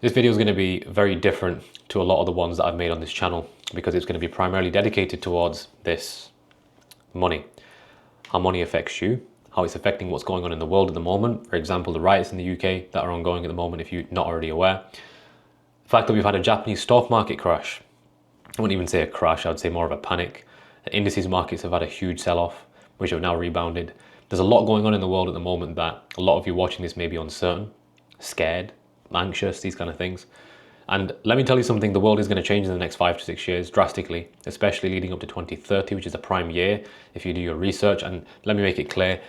This video is going to be very different to a lot of the ones that I've made on this channel because it's going to be primarily dedicated towards this money. How money affects you, how it's affecting what's going on in the world at the moment. For example, the riots in the UK that are ongoing at the moment, if you're not already aware. The fact that we've had a Japanese stock market crash. I wouldn't even say a crash, I would say more of a panic. The indices markets have had a huge sell-off, which have now rebounded. There's a lot going on in the world at the moment that a lot of you watching this may be uncertain, scared, anxious, these kind of things. And let me tell you something, the world is going to change in the next 5 to 6 years drastically, especially leading up to 2030, which is a prime year if you do your research. And let me make it clear,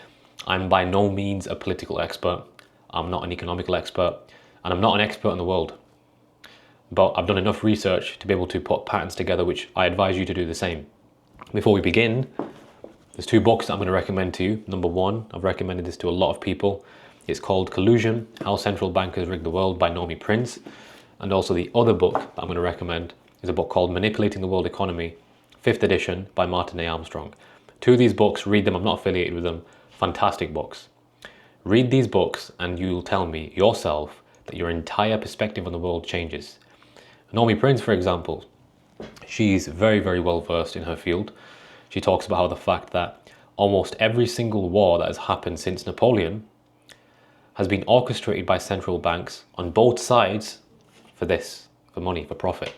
I'm by no means a political expert. I'm not an economical expert, and I'm not an expert in the world. But I've done enough research to be able to put patterns together, which I advise you to do the same. Before we begin, there's 2 books that I'm going to recommend to you. Number 1, I've recommended this to a lot of people. It's called Collusion, How Central Bankers Rig the World by Naomi Prince. And also the other book that I'm going to recommend is a book called Manipulating the World Economy, 5th edition by Martin A. Armstrong. 2 of these books, read them, I'm not affiliated with them, fantastic books. Read these books and you'll tell me yourself that your entire perspective on the world changes. Naomi Prince, for example, she's very, very well versed in her field. She talks about how the fact that almost every single war that has happened since Napoleon has been orchestrated by central banks on both sides for this, for money, for profit.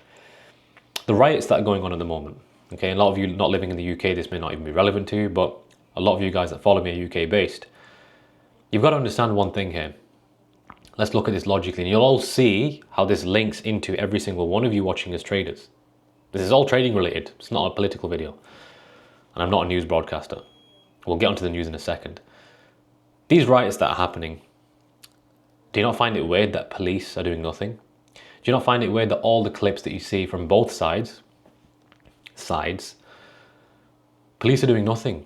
The riots that are going on at the moment, okay, a lot of you not living in the UK, this may not even be relevant to you, but a lot of you guys that follow me are UK based. You've got to understand one thing here. Let's look at this logically, and you'll all see how this links into every single one of you watching as traders. This is all trading related, it's not a political video. And I'm not a news broadcaster. We'll get onto the news in a second. These riots that are happening, do you not find it weird that police are doing nothing? Do you not find it weird that all the clips that you see from both sides, police are doing nothing?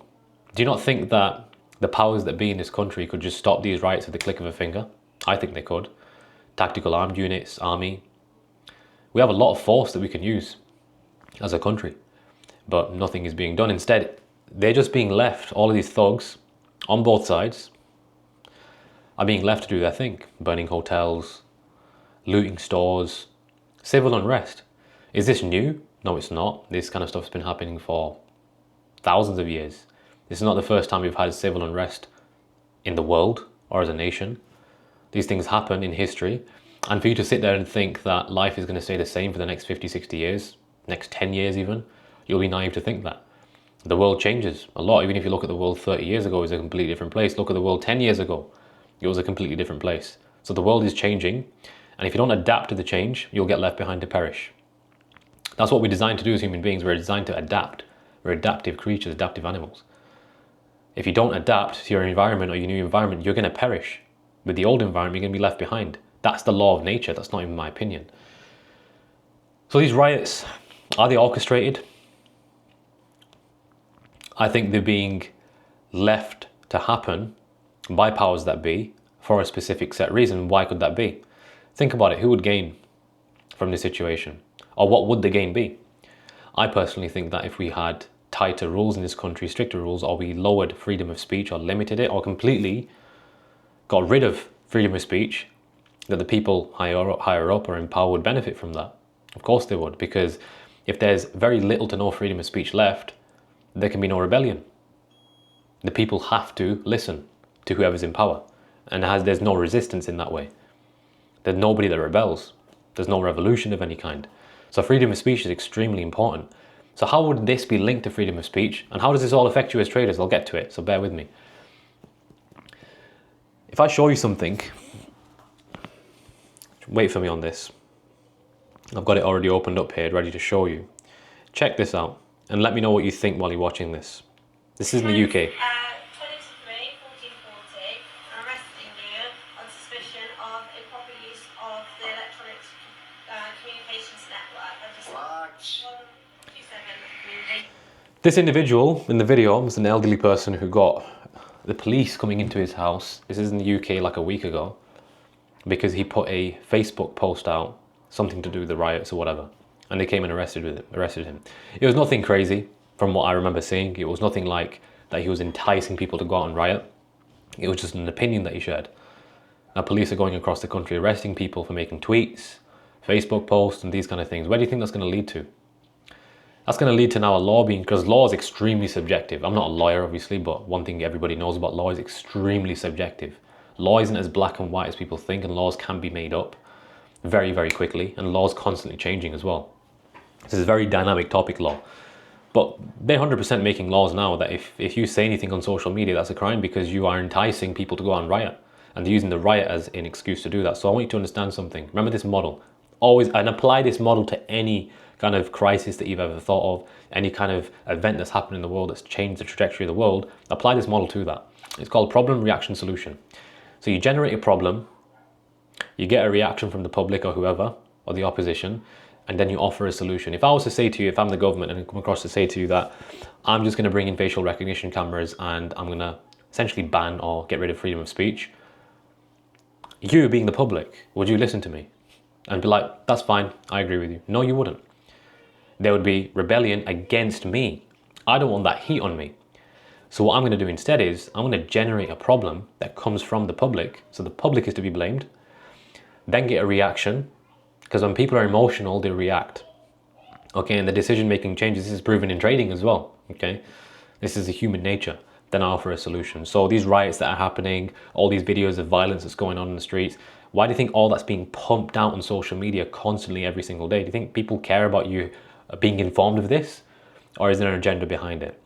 Do you not think that the powers that be in this country could just stop these riots with the click of a finger? I think they could. Tactical armed units, army. We have a lot of force that we can use as a country, but nothing is being done. Instead, they're just being left, all of these thugs on both sides are being left to do their thing, burning hotels, looting stores, civil unrest. Is this new? No, it's not. This kind of stuff's been happening for thousands of years. This is not the first time we've had civil unrest in the world or as a nation. These things happen in history. And for you to sit there and think that life is going to stay the same for the next 50, 60 years, next 10 years even, you'll be naive to think that. The world changes a lot. Even if you look at the world 30 years ago, it was a completely different place. Look at the world 10 years ago. It was a completely different place. So the world is changing, and if you don't adapt to the change, you'll get left behind to perish. That's what we're designed to do as human beings. We're designed to adapt. We're adaptive creatures, adaptive animals. If you don't adapt to your environment or your new environment, you're going to perish. With the old environment, you're going to be left behind. That's the law of nature. That's not even my opinion. So these riots, are they orchestrated? I think they're being left to happen by powers that be for a specific set reason. Why could that be? Think about it. Who would gain from this situation? Or what would the gain be? I personally think that if we had tighter rules in this country, stricter rules, or we lowered freedom of speech or limited it or completely got rid of freedom of speech, that the people higher up or in power would benefit from that. Of course they would, because if there's very little to no freedom of speech left, there can be no rebellion. The people have to listen to whoever's in power, and there's no resistance in that way. There's nobody that rebels. There's no revolution of any kind. So freedom of speech is extremely important. So how would this be linked to freedom of speech? And how does this all affect you as traders? I'll get to it, so bear with me. If I show you something, wait for me on this. I've got it already opened up here, ready to show you. Check this out, and let me know what you think while you're watching this. This is in the UK. 23-1440, arresting you on suspicion of improper use of the electronic communications network. This individual in the video was an elderly person who got the police coming into his house. This is in the UK like a week ago, because he put a Facebook post out, something to do with the riots or whatever, and they came and arrested him. It was nothing crazy from what I remember seeing. It was nothing like that he was enticing people to go out and riot. It was just an opinion that he shared. Police are going across the country arresting people for making tweets, Facebook posts, and these kind of things. Where do you think that's going to lead to? That's going to lead to now a law being, because law is extremely subjective. I'm not a lawyer, obviously, but one thing everybody knows about law is extremely subjective. Law isn't as black and white as people think, and laws can be made up very, very quickly, and laws constantly changing as well. This is a very dynamic topic, law. But they're 100% making laws now that if you say anything on social media, that's a crime because you are enticing people to go on riot. And they're using the riot as an excuse to do that. So I want you to understand something. Remember this model. Always, and apply this model to any kind of crisis that you've ever thought of, any kind of event that's happened in the world that's changed the trajectory of the world. Apply this model to that. It's called problem, reaction, solution. So you generate a problem, you get a reaction from the public or whoever, or the opposition, and then you offer a solution. If I was to say to you, if I'm the government and I come across to say to you that I'm just going to bring in facial recognition cameras and I'm going to essentially ban or get rid of freedom of speech, you being the public, would you listen to me and be like, that's fine, I agree with you? No, you wouldn't. There would be rebellion against me. I don't want that heat on me. So what I'm going to do instead is I'm going to generate a problem that comes from the public. So the public is to be blamed, then get a reaction, because when people are emotional, they react. Okay, and the decision-making changes. This is proven in trading as well. Okay, this is a human nature. Then I offer a solution. So these riots that are happening, all these videos of violence that's going on in the streets, why do you think all that's being pumped out on social media constantly every single day? Do you think people care about you being informed of this? Or is there an agenda behind it?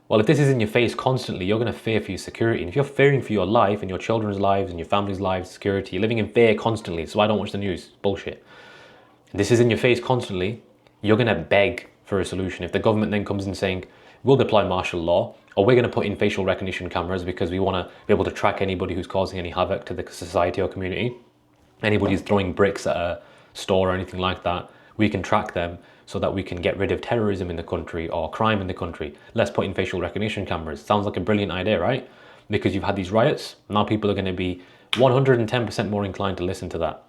Well, if this is in your face constantly, you're going to fear for your security. And if you're fearing for your life and your children's lives and your family's lives, security, you're living in fear constantly. So I don't watch the news. Bullshit. This is in your face constantly. You're going to beg for a solution. If the government then comes in saying, we'll deploy martial law, or we're going to put in facial recognition cameras because we want to be able to track anybody who's causing any havoc to the society or community, anybody who's throwing bricks at a store or anything like that, we can track them so that we can get rid of terrorism in the country or crime in the country. Let's put in facial recognition cameras. Sounds like a brilliant idea, right? Because you've had these riots, now people are going to be 110% more inclined to listen to that.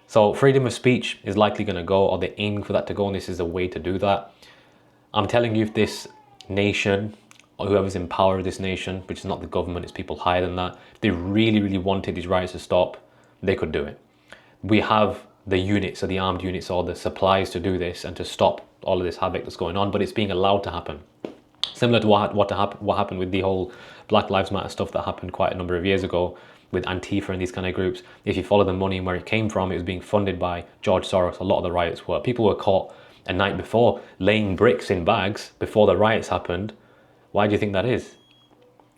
So freedom of speech is likely going to go, or they're aiming for that to go, and this is a way to do that. I'm telling you, if this nation, or whoever's in power of this nation, which is not the government, it's people higher than that, if they really, really wanted these riots to stop, they could do it. We have the units, or the armed units, or the supplies to do this and to stop all of this havoc that's going on, but it's being allowed to happen. Similar to what happened with the whole Black Lives Matter stuff that happened quite a number of years ago with Antifa and these kind of groups. If you follow the money and where it came from, it was being funded by George Soros. A lot of the riots were. People were caught a night before laying bricks in bags before the riots happened. Why do you think that is?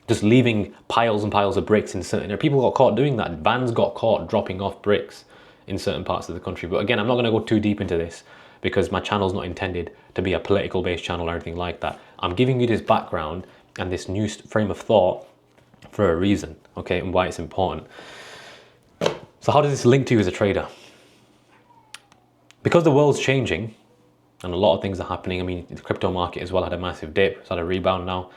Just leaving piles and piles of bricks in certain areas. People got caught doing that. Vans got caught dropping off bricks in certain parts of the country. But again, I'm not going to go too deep into this because my channel's not intended to be a political based channel or anything like that. I'm giving you this background and this new frame of thought for a reason, okay, and why it's important. So how does this link to you as a trader? Because the world's changing and a lot of things are happening. I mean, the crypto market as well had a massive dip. It's had a rebound now.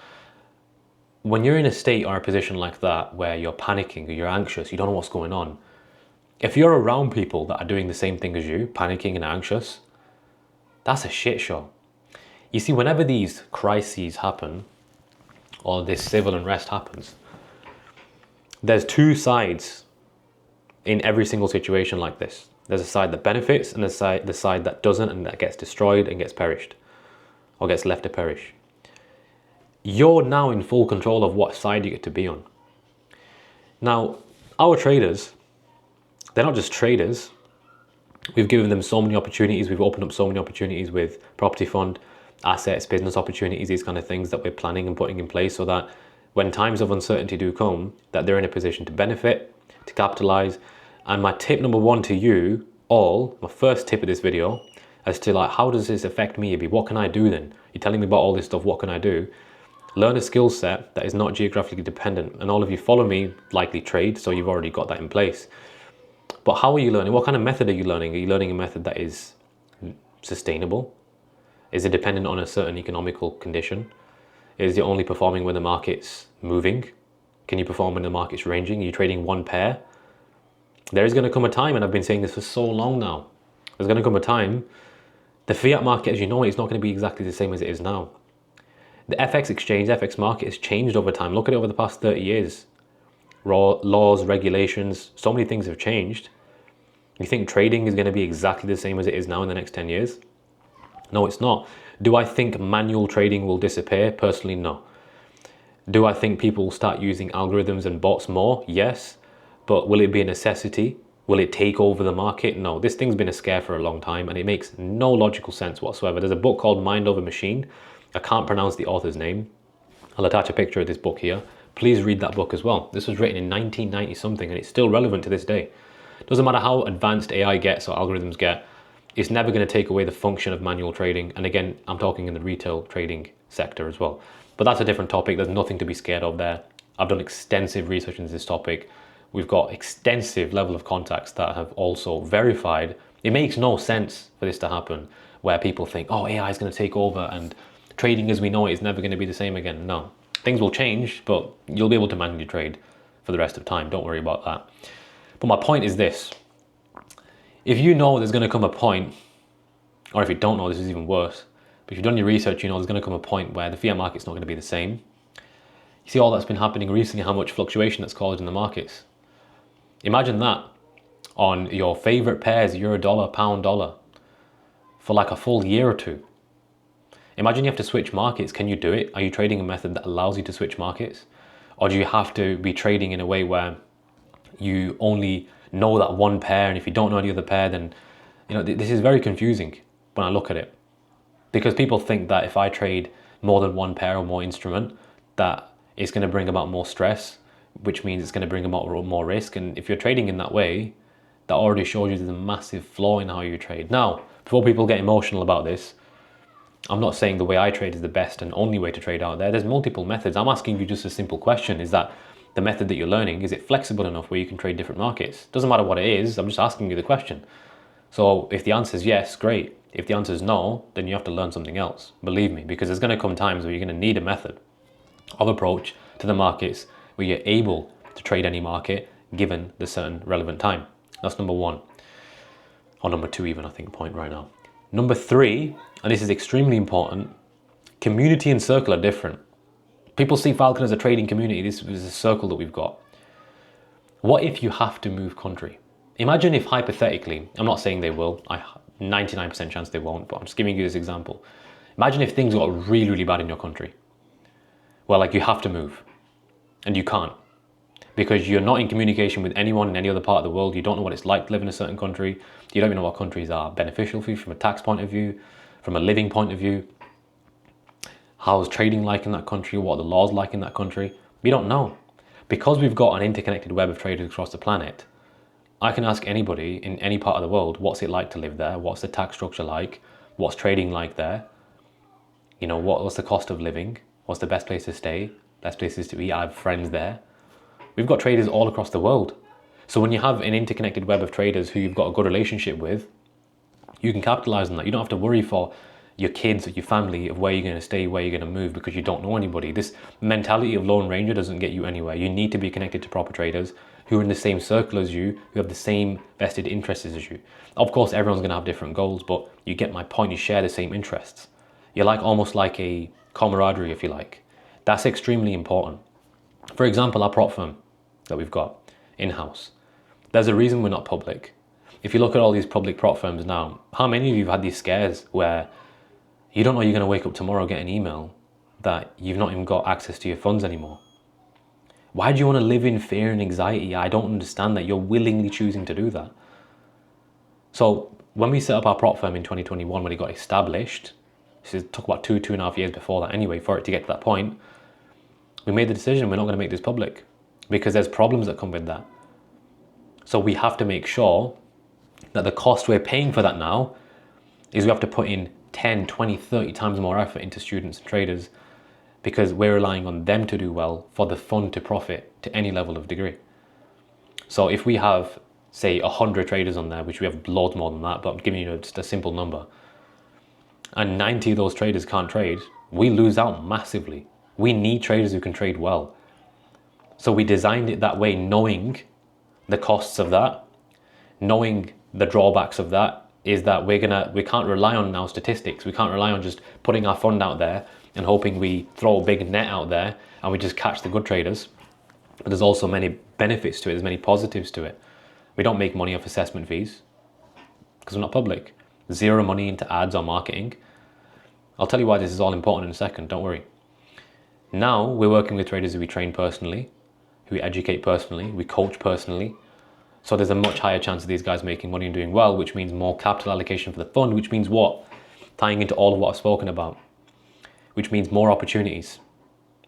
When you're in a state or a position like that where you're panicking or you're anxious, you don't know what's going on, if you're around people that are doing the same thing as you, panicking and anxious, that's a shit show. You see, whenever these crises happen or this civil unrest happens, there's two sides in every single situation like this. There's a side that benefits and the side that doesn't, and that gets destroyed and gets perished or gets left to perish. You're now in full control of what side you get to be on. Now, our traders, they're not just traders. We've given them so many opportunities. We've opened up so many opportunities with property fund, assets, business opportunities, these kind of things that we're planning and putting in place so that when times of uncertainty do come, that they're in a position to benefit, to capitalize. And my tip number one to you all, my first tip of this video, as to like, how does this affect me, Ibby? What can I do then? You're telling me about all this stuff, what can I do? Learn a skill set that is not geographically dependent. And all of you follow me likely trade, so you've already got that in place. But how are you learning? What kind of method are you learning? Are you learning a method that is sustainable? Is it dependent on a certain economical condition? Is it only performing when the market's moving? Can you perform when the market's ranging? Are you trading one pair? There is going to come a time, and I've been saying this for so long now, there's going to come a time, the fiat market as you know it is not going to be exactly the same as it is now. The FX exchange, FX market has changed over time. Look at it over the past 30 years. laws, regulations, so many things have changed. You think trading is going to be exactly the same as it is now in the next 10 years? No, it's not. Do I think manual trading will disappear? Personally, no. Do I think people will start using algorithms and bots more? Yes. But will it be a necessity? Will it take over the market? No. This thing's been a scare for a long time and it makes no logical sense whatsoever. There's a book called Mind Over Machine. I can't pronounce the author's name. I'll attach a picture of this book here. Please read that book as well. This was written in 1990 something and it's still relevant to this day. Doesn't matter how advanced AI gets or algorithms get, it's never going to take away the function of manual trading. And again, I'm talking in the retail trading sector as well. But that's a different topic. There's nothing to be scared of there. I've done extensive research into this topic. We've got extensive level of contacts that have also verified. It makes no sense for this to happen where people think, oh, AI is going to take over and trading as we know it is never going to be the same again. No, things will change, but you'll be able to manually trade for the rest of time. Don't worry about that. But my point is this. If you know there's going to come a point, or if you don't know, this is even worse, but if you've done your research, you know there's going to come a point where the fiat market's not going to be the same. You see all that's been happening recently, how much fluctuation that's caused in the markets. Imagine that on your favorite pairs, euro dollar, pound dollar, for like a full year or two. Imagine you have to switch markets. Can you do it? Are you trading a method that allows you to switch markets? Or do you have to be trading in a way where you only know that one pair, and if you don't know any other pair, then this is very confusing when I look at it, because people think that if I trade more than one pair or more instrument, that it's going to bring about more stress, which means it's going to bring about more risk. And if you're trading in that way, that already shows you there's a massive flaw in how you trade. Now, before people get emotional about this, I'm not saying the way I trade is the best and only way to trade out there. There's multiple methods. I'm asking you just a simple question. Is that the method that you're learning, is it flexible enough where you can trade different markets? Doesn't matter what it is, I'm just asking you the question. So if the answer is yes, great. If the answer is no, then you have to learn something else. Believe me, because there's going to come times where you're going to need a method of approach to the markets where you're able to trade any market given the certain relevant time. That's number one. Or number two even, I think, point right now. Number three, and this is extremely important, community and circle are different. People see Falcon as a trading community. This is a circle that we've got. What if you have to move country? Imagine if hypothetically, I'm not saying they will, 99% chance they won't, but I'm just giving you this example. Imagine if things got really, really bad in your country. Well, like you have to move and you can't because you're not in communication with anyone in any other part of the world. You don't know what it's like to live in a certain country. You don't even know what countries are beneficial for you from a tax point of view, from a living point of view. How's trading like in that country? What are the laws like in that country? We don't know. Because we've got an interconnected web of traders across the planet, I can ask anybody in any part of the world, what's it like to live there? What's the tax structure like? What's trading like there? What's the cost of living? What's the best place to stay? Best places to eat? I have friends there. We've got traders all across the world. So when you have an interconnected web of traders who you've got a good relationship with, you can capitalize on that. You don't have to worry for your kids or your family of where you're going to stay, where you're going to move, because you don't know anybody. This mentality of Lone Ranger doesn't get you anywhere. You need to be connected to proper traders who are in the same circle as you, who have the same vested interests as you. Of course, everyone's going to have different goals, but you get my point. You share the same interests. You're almost like a camaraderie, if you like. That's extremely important. For example, our prop firm that we've got in-house. There's a reason we're not public. If you look at all these public prop firms now, how many of you have had these scares where you don't know you're going to wake up tomorrow, get an email that you've not even got access to your funds anymore? Why do you want to live in fear and anxiety? I don't understand that you're willingly choosing to do that. So when we set up our prop firm in 2021, when it got established, it took about 2.5 years before that anyway, for it to get to that point, we made the decision we're not going to make this public because there's problems that come with that. So we have to make sure that the cost we're paying for that now is we have to put in 10, 20, 30 times more effort into students and traders because we're relying on them to do well for the fund to profit to any level of degree. So if we have, say, 100 traders on there, which we have loads more than that, but I'm giving you just a simple number, and 90 of those traders can't trade, we lose out massively. We need traders who can trade well. So we designed it that way, knowing the costs of that, knowing the drawbacks of that, is that we can't rely on now statistics. We can't rely on just putting our fund out there and hoping we throw a big net out there and we just catch the good traders. But there's also many benefits to it, there's many positives to it. We don't make money off assessment fees because we're not public. Zero money into ads or marketing. I'll tell you why this is all important in a second, don't worry. Now we're working with traders who we train personally, who we educate personally, we coach personally. So there's a much higher chance of these guys making money and doing well, which means more capital allocation for the fund, which means what? Tying into all of what I've spoken about, which means more opportunities,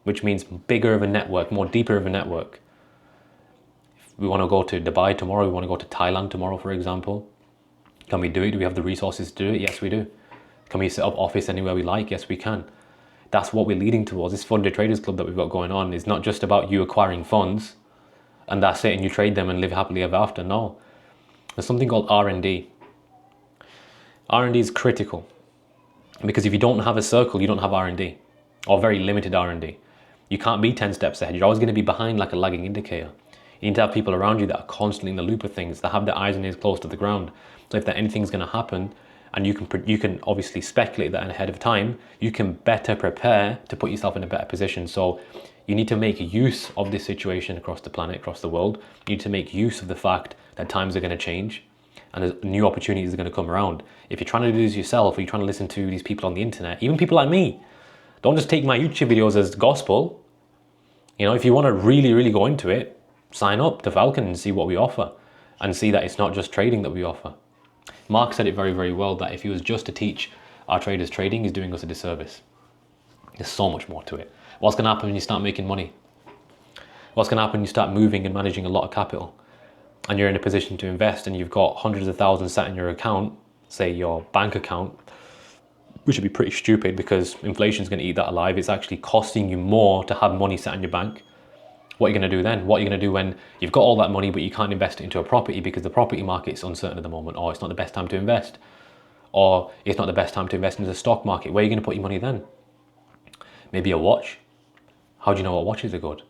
which means bigger of a network, more deeper of a network. If we want to go to Dubai tomorrow, we want to go to Thailand tomorrow, for example. Can we do it? Do we have the resources to do it? Yes, we do. Can we set up office anywhere we like? Yes, we can. That's what we're leading towards. This Funded Traders Club that we've got going on is not just about you acquiring funds and that's it and you trade them and live happily ever after. No. There's something called R&D. R&D is critical because if you don't have a circle, you don't have R&D or very limited R&D. You can't be 10 steps ahead. You're always going to be behind like a lagging indicator. You need to have people around you that are constantly in the loop of things, that have their eyes and ears close to the ground. So if anything's going to happen, and you can obviously speculate that ahead of time, you can better prepare to put yourself in a better position. So you need to make use of this situation across the planet, across the world. You need to make use of the fact that times are going to change and new opportunities are going to come around. If you're trying to do this yourself or you're trying to listen to these people on the internet, even people like me, don't just take my YouTube videos as gospel. You know, if you want to really, really go into it, sign up to Falcon and see what we offer and see that it's not just trading that we offer. Mark said it very, very well that if he was just to teach our traders trading, he's doing us a disservice. There's so much more to it. What's going to happen when you start making money? What's going to happen when you start moving and managing a lot of capital and you're in a position to invest and you've got hundreds of thousands sat in your account, say your bank account, which would be pretty stupid because inflation is going to eat that alive. It's actually costing you more to have money sat in your bank. What are you going to do then? What are you going to do when you've got all that money but you can't invest it into a property because the property market is uncertain at the moment, or it's not the best time to invest, or it's not the best time to invest into the stock market? Where are you going to put your money then? Maybe a watch. How do you know what watches are good?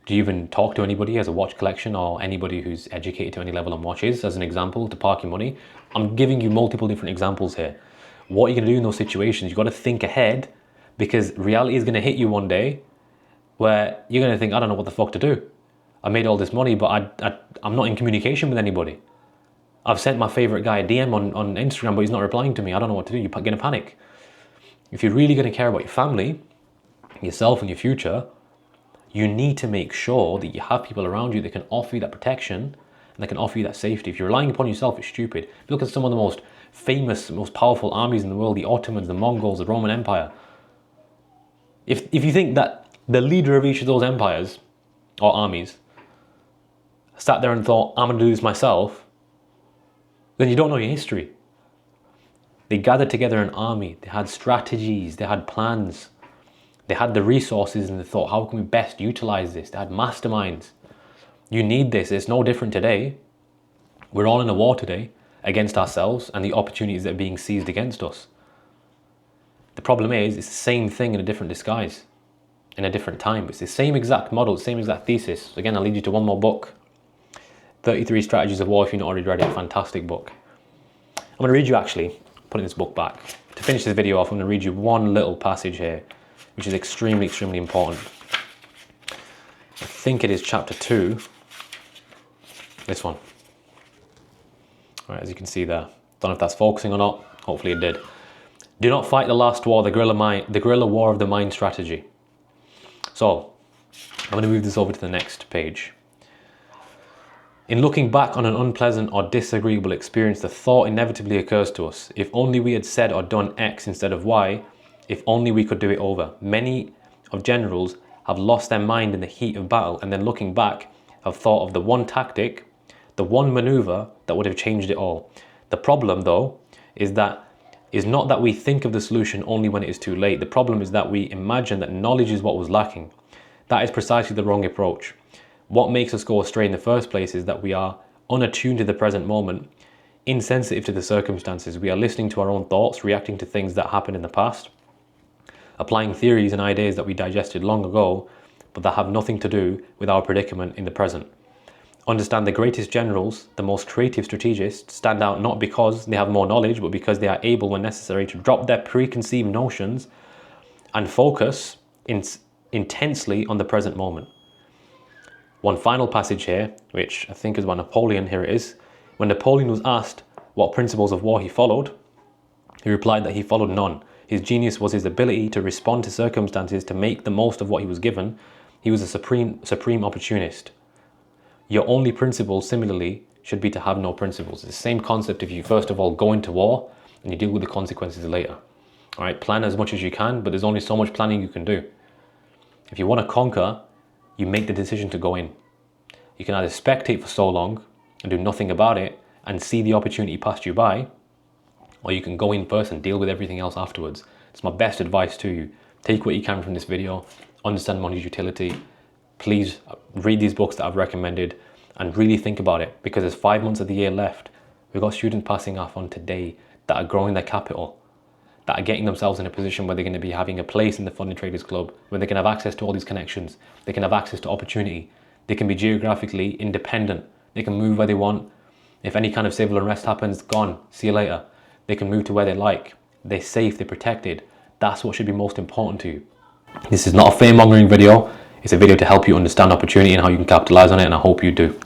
Do you even talk to anybody who has a watch collection or anybody who's educated to any level on watches as an example to park your money? I'm giving you multiple different examples here. What are you going to do in those situations? You've got to think ahead because reality is going to hit you one day where you're going to think, I don't know what the fuck to do. I made all this money, but I'm not in communication with anybody. I've sent my favorite guy a DM on Instagram, but he's not replying to me. I don't know what to do. You're going to panic. If you're really going to care about your family, yourself and your future, you need to make sure that you have people around you that can offer you that protection and that can offer you that safety. If you're relying upon yourself, it's stupid. If you look at some of the most famous, most powerful armies in the world, the Ottomans, the Mongols, the Roman Empire. If you think that the leader of each of those empires or armies sat there and thought, I'm going to do this myself, then you don't know your history. They gathered together an army, they had strategies, they had plans, they had the resources, and they thought, how can we best utilize this? They had masterminds. You need this. It's no different today. We're all in a war today against ourselves and the opportunities that are being seized against us. The problem is, it's the same thing in a different disguise, in a different time. It's the same exact model, the same exact thesis. Again, I'll lead you to one more book, 33 Strategies of War, if you've not already read it. Fantastic book. I'm going to read you, actually, putting this book back. To finish this video off, I'm going to read you one little passage here, which is extremely, extremely important. I think it is chapter 2. This one. All right, as you can see there. Don't know if that's focusing or not. Hopefully it did. Do not fight the last war, the guerrilla war of the mind strategy. So, I'm going to move this over to the next page. In looking back on an unpleasant or disagreeable experience, the thought inevitably occurs to us, if only we had said or done X instead of Y, if only we could do it over. Many of generals have lost their mind in the heat of battle and then looking back have thought of the one tactic, the one maneuver that would have changed it all. The problem, though, is not that we think of the solution only when it is too late. The problem is that we imagine that knowledge is what was lacking. That is precisely the wrong approach. What makes us go astray in the first place is that we are unattuned to the present moment, insensitive to the circumstances. We are listening to our own thoughts, reacting to things that happened in the past, applying theories and ideas that we digested long ago, but that have nothing to do with our predicament in the present. Understand the greatest generals, the most creative strategists, stand out not because they have more knowledge, but because they are able, when necessary, to drop their preconceived notions and focus intensely on the present moment. One final passage here, which I think is by Napoleon, here it is. When Napoleon was asked what principles of war he followed, he replied that he followed none. His genius was his ability to respond to circumstances, to make the most of what he was given. He was a supreme opportunist. Your only principle, similarly, should be to have no principles. It's the same concept if you first of all go into war and you deal with the consequences later. All right, plan as much as you can, but there's only so much planning you can do. If you want to conquer, you make the decision to go in. You can either spectate for so long and do nothing about it and see the opportunity pass you by, or you can go in first and deal with everything else afterwards. It's my best advice to you. Take what you can from this video, understand money's utility. Please read these books that I've recommended and really think about it, because there's 5 months of the year left. We've got students passing off on today that are growing their capital, that are getting themselves in a position where they're going to be having a place in the Funding Traders Club, where they can have access to all these connections, they can have access to opportunity, they can be geographically independent, they can move where they want. If any kind of civil unrest happens, gone, see you later. They can move to where they like. They're safe, they're protected. That's what should be most important to you. This is not a fear-mongering video. It's a video to help you understand opportunity and how you can capitalize on it, and I hope you do.